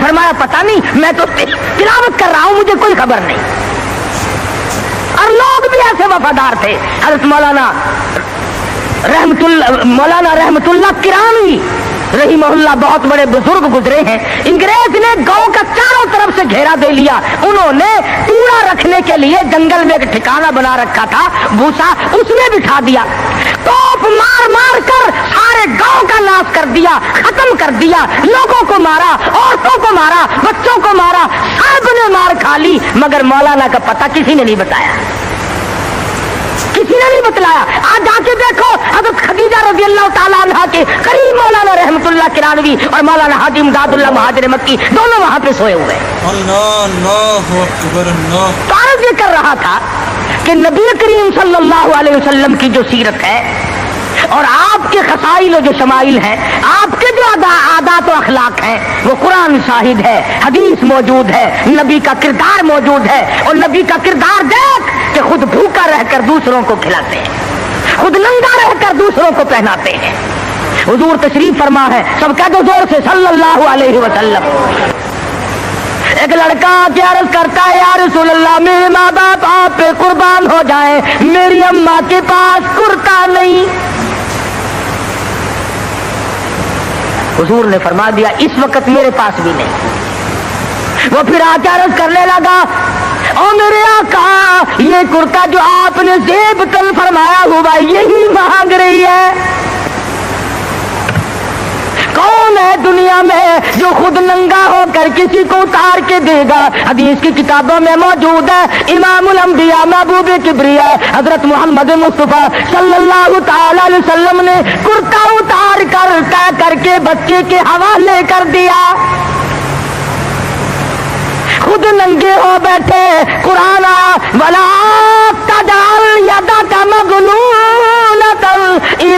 فرمایا پتہ نہیں، میں تو تلاوت کر رہا ہوں، مجھے کوئی خبر نہیں۔ اور لوگ بھی ایسے وفادار تھے۔ حضرت مولانا رحمت اللہ کرانی رحمہ اللہ بہت بڑے بزرگ گزرے ہیں۔ انگریز نے گاؤں کا چاروں طرف سے گھیرا دے لیا، انہوں نے کوڑا رکھنے کے لیے جنگل میں ایک ٹھکانہ بنا رکھا تھا، بھوسا اس میں بٹھا دیا، توپ مار مار کر سارے گاؤں کا ناش کر دیا، ختم کر دیا، لوگوں کو مارا، عورتوں کو مارا، بچوں کو مارا، سب نے مار کھا لی، مگر مولانا کا پتہ کسی نے نہیں بتایا، کسی نے نہیں بتلایا۔ آج جا کے دیکھو حضرت خدیجہ رضی اللہ تعالیٰ عنہ کے قریب مولانا رحمت اللہ کرانوی اور مولانا حاجی امداد اللہ مہاجر مکی دونوں وہاں پہ سوئے ہوئے۔ اللہ اکبر اللہ۔ تو عرض یہ کر رہا تھا کہ نبی کریم صلی اللہ علیہ وسلم کی جو سیرت ہے اور آپ کے خصائل و جو شمائل ہیں، آپ کے جو عادات و اخلاق ہیں، وہ قرآن شاہد ہے، حدیث موجود ہے، نبی کا کردار موجود ہے، اور نبی کا کردار دیکھ کہ خود بھوکا رہ کر دوسروں کو کھلاتے ہیں، خود ننگا رہ کر دوسروں کو پہناتے ہیں۔ حضور تشریف فرما ہے، سب کہہ دو زور سے صلی اللہ علیہ وسلم۔ ایک لڑکا کے عرض کرتا ہے یا رسول اللہ میرے ماں باپ آپ پہ قربان ہو جائیں، میری اماں کے پاس کرتا نہیں۔ حضور نے فرما دیا اس وقت میرے پاس بھی نہیں۔ وہ پھر آ کے عرض کرنے لگا او میرے آقا یہ کرتا جو آپ نے زیب تن فرمایا ہوا یہی مانگ رہی ہے، کون ہے دنیا میں جو خود ننگا ہو کر کسی کو اتار کے دے گا؟ حدیث کی کتابوں میں موجود ہے، امام الانبیاء محبوب کبریا حضرت محمد مصطفیٰ صلی اللہ تعالی علیہ وسلم نے کرتا اتار کر طے کر کے بچے کے حوالے کر دیا، خود ننگے ہو بیٹھے۔ قرآن ولا تجعل یدک مغلولۃ الی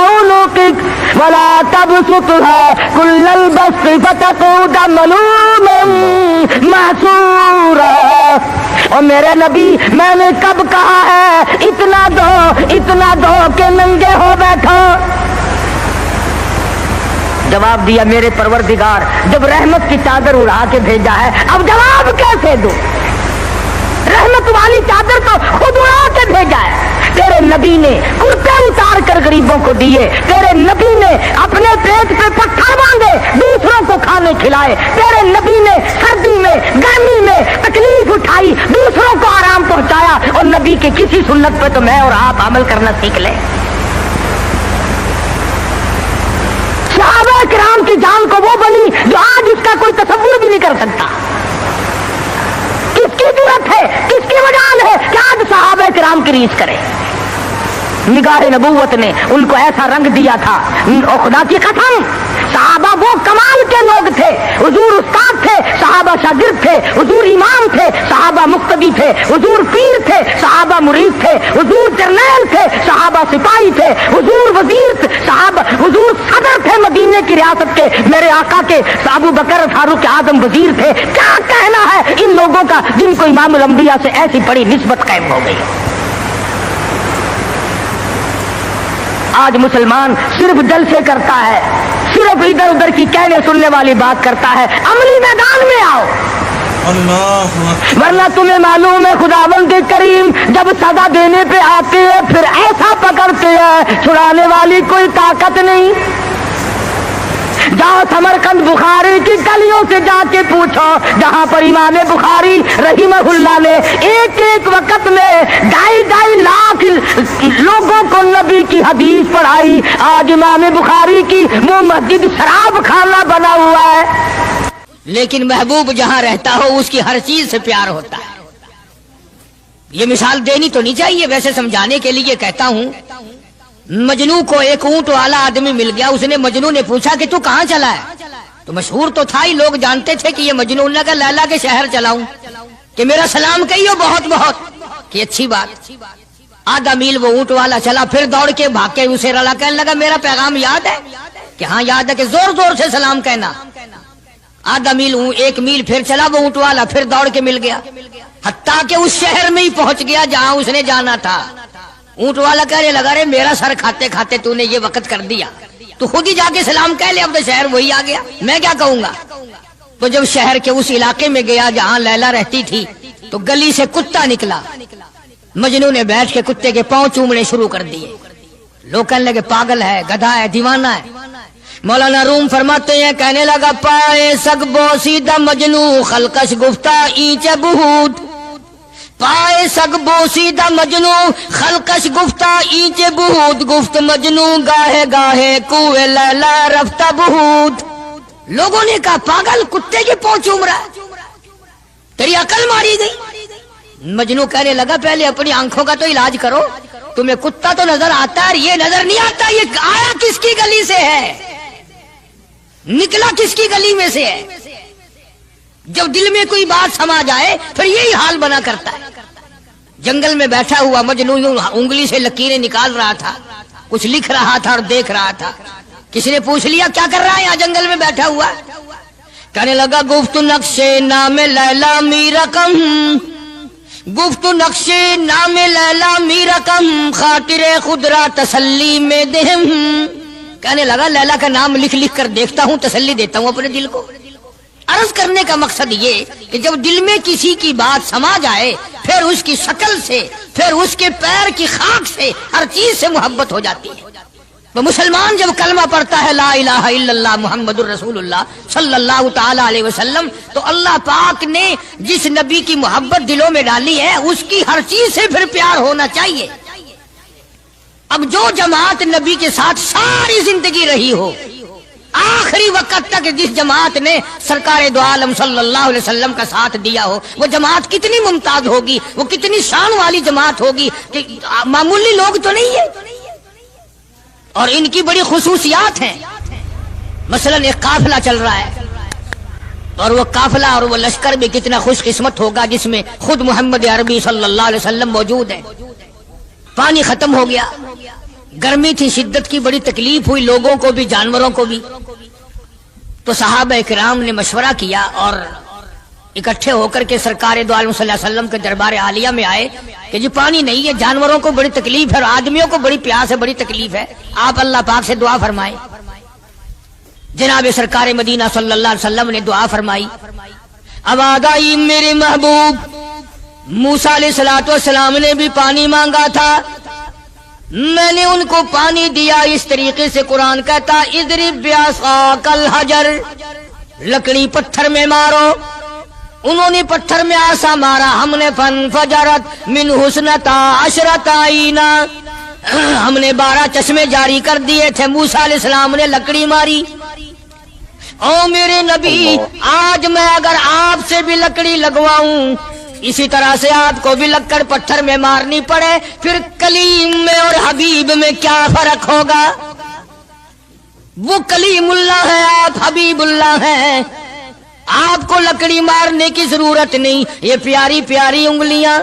عنقک ولا تبسطها كل البسط فتقعد ملوما محسورا۔ اور میرے نبی میں نے کب کہا ہے اتنا دو کہ ننگے ہو بیٹھو؟ جواب دیا میرے پروردگار جب رحمت کی چادر اڑا کے بھیجا ہے اب جواب کیسے دوں؟ رحمت والی چادر تو خود اڑا کے بھیجا ہے۔ تیرے نبی نے کرتے اتار کر غریبوں کو دیے، تیرے نبی نے اپنے پیٹ پہ پتھر باندھے دوسروں کو کھانے کھلائے، تیرے نبی نے سردی میں گرمی میں تکلیف اٹھائی دوسروں کو آرام پہنچایا، اور نبی کی کسی سنت پہ تو میں اور آپ عمل کرنا سیکھ لیں۔ صحابہ کرام کی جان کو وہ بنی جو آج اس کا کوئی تصور بھی نہیں کر سکتا۔ کس کی ضرورت ہے، کس کی مجال ہے کہ آج صحابہ کرام کی ریس کرے؟ نگاہ نبوت نے ان کو ایسا رنگ دیا تھا، اور خدا کی قسم صحابہ وہ کمال کے لوگ تھے، حضور استاد تھے، صحابہ شاگرد تھے، حضور امام تھے، صحابہ مقتدی تھے، حضور پیر تھے، صحابہ مرید تھے، حضور جرنیل تھے، صحابہ سپاہی تھے، حضور وزیر تھے، صحابہ حضور صدر تھے مدینے کی ریاست کے، میرے آقا کے ابو بکر فاروق اعظم وزیر تھے۔ کیا کہنا ہے ان لوگوں کا جن کو امام الانبیاء سے ایسی بڑی نسبت قائم ہو گئی؟ آج مسلمان صرف جلسے کرتا ہے، صرف ادھر ادھر کی کہنے سننے والی بات کرتا ہے، عملی میدان میں آؤ۔ ورنہ تمہیں معلوم ہے خداوند کریم جب سزا دینے پہ آتے ہیں پھر ایسا پکڑتے ہیں چھڑانے والی کوئی طاقت نہیں۔ جاؤ سمرقند بخاری کی گلیوں سے جا کے پوچھو جہاں پر امام بخاری رحمہ اللہ نے ایک ایک وقت میں 2.5 لاکھ لوگوں کو نبی کی حدیث پڑھائی، آج امام بخاری کی وہ مسجد شراب خانہ بنا ہوا ہے۔ لیکن محبوب جہاں رہتا ہو اس کی ہر چیز سے پیار ہوتا ہے۔ یہ مثال دینی تو نہیں چاہیے، ویسے سمجھانے کے لیے کہتا ہوں۔ مجنو کو ایک اونٹ والا آدمی مل گیا، اس نے مجنو نے پوچھا کہ تو کہاں چلا ہے؟ تو مشہور تو تھا ہی، لوگ جانتے تھے کہ یہ مجنو نے کہا لیلا کے شہر چلاؤں کہ میرا سلام کہیو بہت بہت، کہ اچھی بات۔ آدھا میل وہ اونٹ والا چلا، پھر دوڑ کے بھاگ کے اسے رلا، کہنے لگا میرا پیغام یاد ہے؟ کہ ہاں یاد ہے، کہ زور زور سے سلام کہنا۔ آدھا میل 1 میل پھر چلا وہ اونٹ والا، پھر دوڑ کے مل گیا، حتیٰ کہ اس شہر میں ہی پہنچ گیا جہاں اس نے جانا تھا۔ اونٹ والا کہنے لگا رے میرا سر کھاتے کھاتے تو نے یہ وقت کر دیا، تو خود ہی جا کے سلام کہہ لے، اب تو شہر وہی آ گیا، میں کیا کہوں گا؟ تو جب شہر کے اس علاقے میں گیا جہاں لیلا رہتی تھی تو گلی سے کتا نکلا، مجنو نے بیٹھ کے کتے کے پاؤں چومنے شروع کر دیے، لوگ کہنے لگے پاگل ہے، گدھا ہے، دیوانہ ہے۔ مولانا روم فرماتے ہیں کہنے لگا پائے سگ بوسیدہ مجنو خلقش گفتہ اینچ بہود، پائے سگ بوسیدہ مجنو خلقش گفتہ اینچ بہود، گفت مجنو گاہے گاہے کوئے لیلا رفتہ بہود۔ لوگوں نے کہا پاگل، کتے کے پاؤں چوم رہا ہے، تیری عقل ماری گئی۔ مجنو کہنے لگا پہلے اپنی آنکھوں کا تو علاج کرو، تمہیں کتا تو نظر آتا ہے اور یہ نظر نہیں آتا، یہ آیا کس کی گلی سے ہے، نکلا کس کی گلی میں سے ہے؟ جب دل میں کوئی بات سما جائے پھر یہی حال بنا کرتا ہے۔ جنگل میں بیٹھا ہوا مجنو یوں انگلی سے لکیریں نکال رہا تھا، کچھ لکھ رہا تھا اور دیکھ رہا تھا۔ کسی نے پوچھ لیا کیا کر رہا ہے یہاں جنگل میں بیٹھا ہوا؟ کہنے لگا گفت نقشے نام لیلا می رقم، گفت نقشے نام لیلا می رقم، خاطر خود را تسلی میں دہم۔ کہنے لگا لیلا کا نام لکھ لکھ کر دیکھتا ہوں، تسلی دیتا ہوں اپنے دل کو۔ عرض کرنے کا مقصد یہ کہ جب دل میں کسی کی بات سما جائے پھر اس کی شکل سے، پھر اس کے پیر کی خاک سے، ہر چیز سے محبت ہو جاتی ہے۔ تو مسلمان جب کلمہ پڑھتا ہے لا الہ الا اللہ محمد الرسول اللہ صلی اللہ تعالی علیہ وسلم، تو اللہ پاک نے جس نبی کی محبت دلوں میں ڈالی ہے اس کی ہر چیز سے پھر پیار ہونا چاہیے۔ اب جو جماعت نبی کے ساتھ ساری زندگی رہی ہو، آخری وقت تک جس جماعت نے سرکار دو عالم صلی اللہ علیہ وسلم کا ساتھ دیا ہو، وہ جماعت کتنی ممتاز ہوگی، وہ کتنی شان والی جماعت ہوگی کہ معمولی لوگ تو نہیں ہے، اور ان کی بڑی خصوصیات ہیں۔ مثلا ایک قافلہ چل رہا ہے اور وہ قافلہ اور وہ لشکر بھی کتنا خوش قسمت ہوگا جس میں خود محمد عربی صلی اللہ علیہ وسلم موجود ہے۔ پانی ختم ہو گیا، گرمی تھی، شدت کی بڑی تکلیف ہوئی لوگوں کو بھی جانوروں کو بھی، تو صحابہ کرام نے مشورہ کیا اور اکٹھے ہو کر کے سرکار دو عالم صلی اللہ علیہ وسلم کے دربار عالیہ میں آئے کہ جی پانی نہیں ہے، جانوروں کو بڑی تکلیف ہے اور آدمیوں کو بڑی پیاس ہے، بڑی تکلیف ہے، آپ اللہ پاک سے دعا فرمائیں۔ جناب سرکار مدینہ صلی اللہ علیہ وسلم نے دعا فرمائی۔ اب آگائی میرے محبوب موسیٰ علیہ السلام نے بھی پانی مانگا تھا، میں نے ان کو پانی دیا اس طریقے سے قرآن کہتا اضرب بعصاک الحجر، لکڑی پتھر میں مارو، انہوں نے پتھر میں آسا مارا، ہم نے فانفجرت من حسنتا عشرۃ عینا، ہم نے 12 چشمے جاری کر دیے تھے، موسیٰ علیہ السلام نے لکڑی ماری۔ او میرے نبی، آج میں اگر آپ سے بھی لکڑی لگواؤں، اسی طرح سے آپ کو بھی لکڑ پتھر میں مارنی پڑے، پھر کلیم میں اور حبیب میں کیا فرق ہوگا؟ وہ کلیم اللہ ہے، آپ حبیب اللہ ہیں، آپ کو لکڑی مارنے کی ضرورت نہیں۔ یہ پیاری پیاری انگلیاں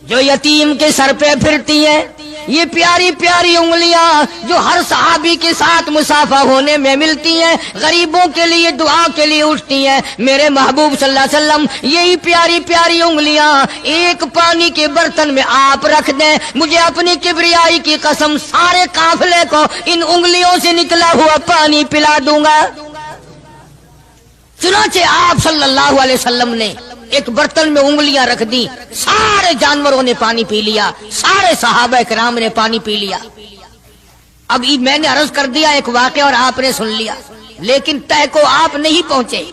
جو یتیم کے سر پہ پھرتی ہیں، یہ پیاری پیاری انگلیاں جو ہر صحابی کے ساتھ مسافہ ہونے میں ملتی ہیں، غریبوں کے لیے دعا کے لیے اٹھتی ہیں، میرے محبوب صلی اللہ علیہ وسلم یہی پیاری پیاری انگلیاں ایک پانی کے برتن میں آپ رکھ دیں، مجھے اپنی کبریائی کی قسم سارے قافلے کو ان انگلیوں سے نکلا ہوا پانی پلا دوں گا۔ چنانچہ آپ صلی اللہ علیہ وسلم نے ایک برتن میں انگلیاں رکھ دی، سارے جانوروں نے پانی پی لیا، سارے صحابہ کرام نے پانی پی لیا۔ اب میں نے عرض کر دیا ایک واقعہ اور آپ نے سن لیا، لیکن طے کو آپ نہیں پہنچے،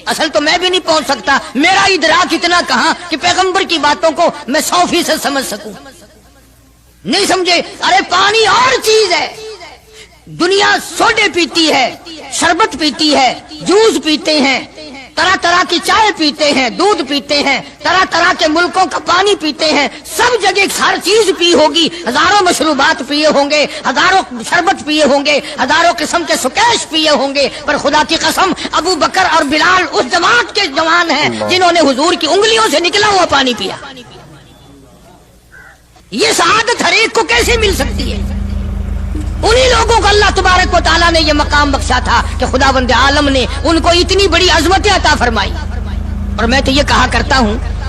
اصل تو میں بھی نہیں پہنچ سکتا، میرا ادراک اتنا کہاں کہ پیغمبر کی باتوں کو میں 100% سمجھ سکوں، نہیں سمجھے؟ ارے پانی اور چیز ہے، دنیا سوڈے پیتی ہے، شربت پیتی ہے، جوس پیتے ہیں، طرح طرح کی چائے پیتے ہیں، دودھ پیتے ہیں، طرح طرح کے ملکوں کا پانی پیتے ہیں، سب جگہ ہر چیز پی ہوگی، ہزاروں مشروبات پیے ہوں گے، ہزاروں شربت پیے ہوں گے، ہزاروں قسم کے سکیش پیے ہوں گے، پر خدا کی قسم ابو بکر اور بلال اس جماعت کے جوان ہیں جنہوں نے حضور کی انگلیوں سے نکلا ہوا پانی پیا۔ یہ سعادت ہر ایک کو کیسے مل سکتی ہے؟ انہی لوگوں کو اللہ تبارک و تعالیٰ نے یہ مقام بخشا تھا کہ خداوند عالم نے ان کو اتنی بڑی عظمتیں عطا فرمائی۔ اور میں تو یہ کہا کرتا ہوں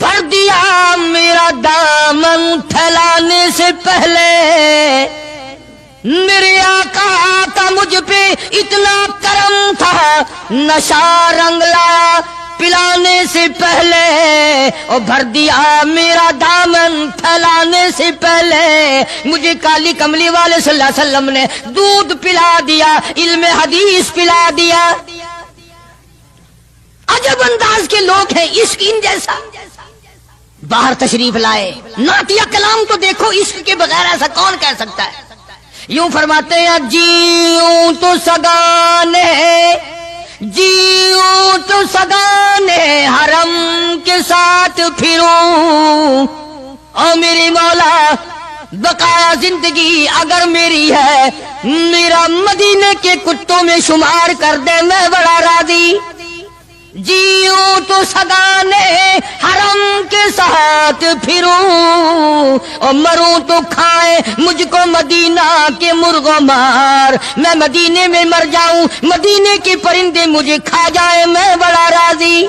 بھر دیا میرا دامن پھیلانے سے پہلے میرے آقا کا مجھ پہ اتنا کرم تھا نشہ رنگ لایا پلانے سے پہلے اور بھر دیا میرا دامن پھیلانے سے پہلے مجھے کالی کملی والے صلی اللہ علیہ وسلم نے دودھ پلا دیا علم حدیث پلا دیا عجب انداز کے لوگ ہیں عشق ان جیسا باہر تشریف لائے نعتیہ کلام تو دیکھو عشق کے بغیر ایسا کون کہہ سکتا ہے یوں فرماتے ہیں جیوں تو سگانے جیوں تو سگانے حرم کے ساتھ پھروں او میری مولا بقایا زندگی اگر میری ہے میرا مدینے کے کتوں میں شمار کر دے میں بڑا راضی جیوں تو سگانے حرم کے ساتھ پھروں اور مروں تو کھائے مجھ کو مدینہ کے مرغ مار میں مدینے میں مر جاؤں مدینے کے پرندے مجھے کھا جائے میں بڑا راضی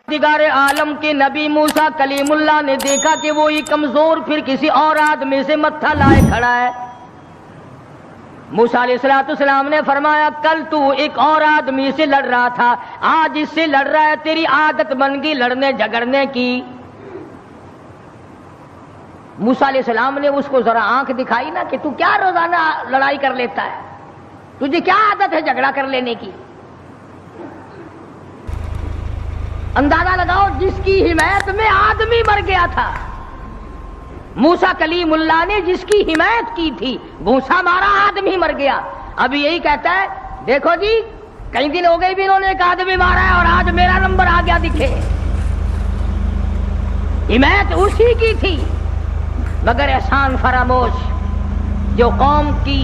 دیگار عالم کے نبی موسیٰ کلیم اللہ نے دیکھا کہ وہی کمزور پھر کسی اور آدمی سے متھا لائے کھڑا ہے موسیٰ علیہ السلام نے فرمایا کل تو ایک اور آدمی سے لڑ رہا تھا آج اس سے لڑ رہا ہے تیری عادت بن گئی لڑنے جھگڑنے کی موسیٰ علیہ السلام نے اس کو ذرا آنکھ دکھائی نا کہ تو کیا روزانہ لڑائی کر لیتا ہے تجھے کیا عادت ہے جھگڑا کر لینے کی اندازہ لگاؤ جس کی حمایت میں آدمی مر گیا تھا موسیٰ کلیم اللہ نے جس کی حمایت کی تھی گھونسا مارا آدمی مر گیا اب یہی کہتا ہے دیکھو جی کئی دن ہو گئے بھی انہوں نے ایک آدمی مارا ہے اور آج میرا نمبر آ گیا دکھے حمایت اسی کی تھی مگر احسان فراموش جو قوم کی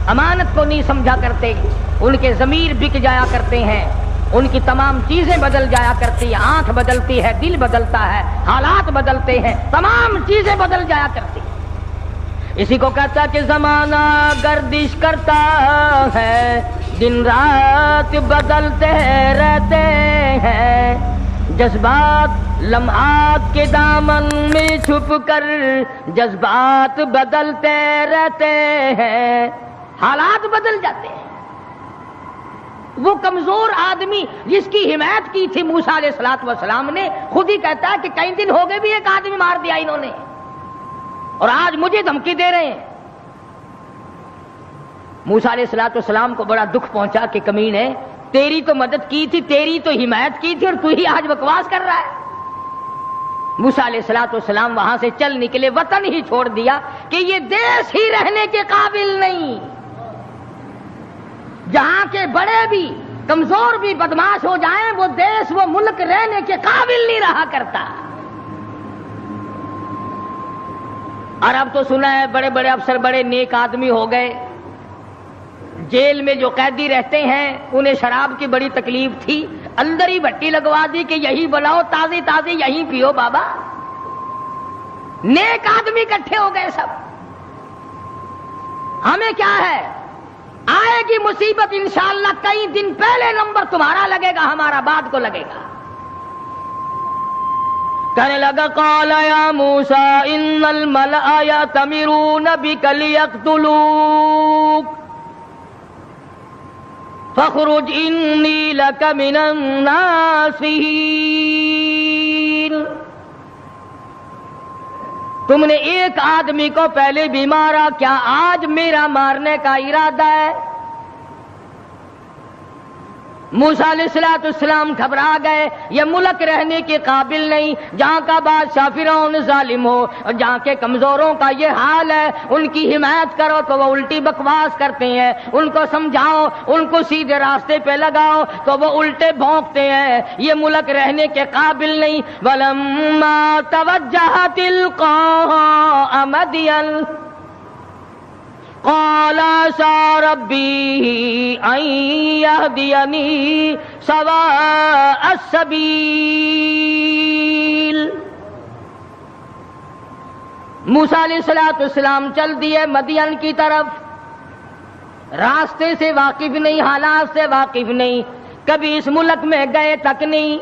امانت کو نہیں سمجھا کرتے ان کے ضمیر بک جایا کرتے ہیں ان کی تمام چیزیں بدل جایا کرتی ہیں آنکھ بدلتی ہے دل بدلتا ہے حالات بدلتے ہیں تمام چیزیں بدل جایا کرتی اسی کو کہتا کہ زمانہ گردش کرتا ہے دن رات بدلتے رہتے ہیں جذبات لمحات کے دامن میں چھپ کر جذبات بدلتے رہتے ہیں حالات بدل جاتے ہیں وہ کمزور آدمی جس کی حمایت کی تھی موسیٰ علیہ السلام نے خود ہی کہتا ہے کہ کئی دن ہو گئے بھی ایک آدمی مار دیا انہوں نے اور آج مجھے دھمکی دے رہے ہیں موسیٰ علیہ السلام کو بڑا دکھ پہنچا کہ کمینے تیری تو مدد کی تھی تیری تو حمایت کی تھی اور تو ہی آج بکواس کر رہا ہے موسیٰ علیہ السلام وہاں سے چل نکلے وطن ہی چھوڑ دیا کہ یہ دیش ہی رہنے کے قابل نہیں جہاں کے بڑے بھی کمزور بھی بدماش ہو جائیں وہ دیش وہ ملک رہنے کے قابل نہیں رہا کرتا اور اب تو سنا ہے بڑے بڑے افسر بڑے نیک آدمی ہو گئے جیل میں جو قیدی رہتے ہیں انہیں شراب کی بڑی تکلیف تھی اندر ہی بھٹی لگوا دی کہ یہی بلاؤ تازی تازی یہی پیو بابا نیک آدمی اکٹھے ہو گئے سب ہمیں کیا ہے آئے گی مصیبت انشاءاللہ کئی دن پہلے نمبر تمہارا لگے گا ہمارا بعد کو لگے گا کہنے لگا قال یا موسیٰ ان الملأ یأتمرون بک لیقتلوک فاخرج انی لک من الناصحین تم نے ایک آدمی کو پہلے بھی مارا کیا آج میرا مارنے کا ارادہ ہے موسیٰ علیہ السلام گھبرا گئے یہ ملک رہنے کے قابل نہیں جہاں کا بادشاہ فرعون ظالم ہو اور جہاں کے کمزوروں کا یہ حال ہے ان کی حمایت کرو تو وہ الٹی بکواس کرتے ہیں ان کو سمجھاؤ ان کو سیدھے راستے پہ لگاؤ تو وہ الٹے بھونکتے ہیں یہ ملک رہنے کے قابل نہیں وَلَمَّا تَوَجَّهَ تِلْقَاءَ مَدْيَنَ قال عسى ربي أن يهديني سواء السبيل موسیٰ علیہ السلام چل دیے مدین کی طرف راستے سے واقف نہیں حالات سے واقف نہیں کبھی اس ملک میں گئے تک نہیں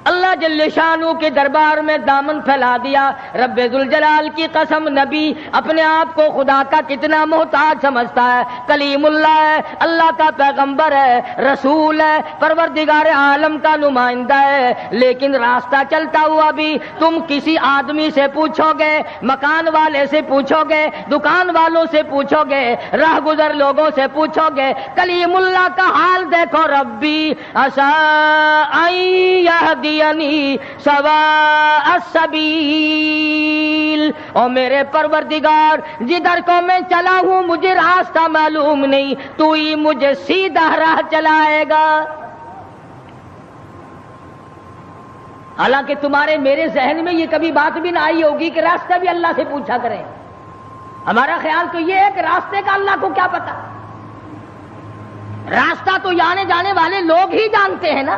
اللہ جل شانو کے دربار میں دامن پھیلا دیا. رب ذوالجلال کی قسم نبی اپنے آپ کو خدا کا کتنا محتاج سمجھتا ہے. کلیم اللہ ہے, اللہ کا پیغمبر ہے, رسول ہے, پروردگار عالم کا نمائندہ ہے, لیکن راستہ چلتا ہوا بھی تم کسی آدمی سے پوچھو گے, مکان والے سے پوچھو گے, دکان والوں سے پوچھو گے, راہ گزر لوگوں سے پوچھو گے, کلیم اللہ کا حال دیکھو. ربی عسیٰ ان یہدینی سواء السبیل, اور میرے پروردگار جدھر کو میں چلا ہوں مجھے راستہ معلوم نہیں, تو ہی مجھے سیدھا راہ چلائے گا. حالانکہ تمہارے میرے ذہن میں یہ کبھی بات بھی نہ آئی ہوگی کہ راستہ بھی اللہ سے پوچھا کریں. ہمارا خیال تو یہ ہے کہ راستے کا اللہ کو کیا پتا, راستہ تو آنے جانے والے لوگ ہی جانتے ہیں نا.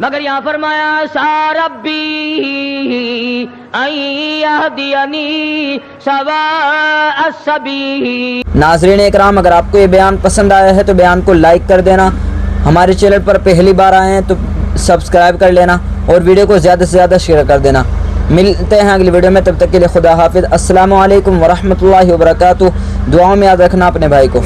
مگر یہاں فرمایا سا ربی ان یہدینی سواء السبیل. ناظرین اکرام, اگر آپ کو یہ بیان پسند آیا ہے تو بیان کو لائک کر دینا, ہمارے چینل پر پہلی بار آئے ہیں تو سبسکرائب کر لینا, اور ویڈیو کو زیادہ سے زیادہ شیئر کر دینا. ملتے ہیں اگلی ویڈیو میں, تب تک کے لیے خدا حافظ. السلام علیکم ورحمۃ اللہ وبرکاتہ. دعاؤں میں یاد رکھنا اپنے بھائی کو.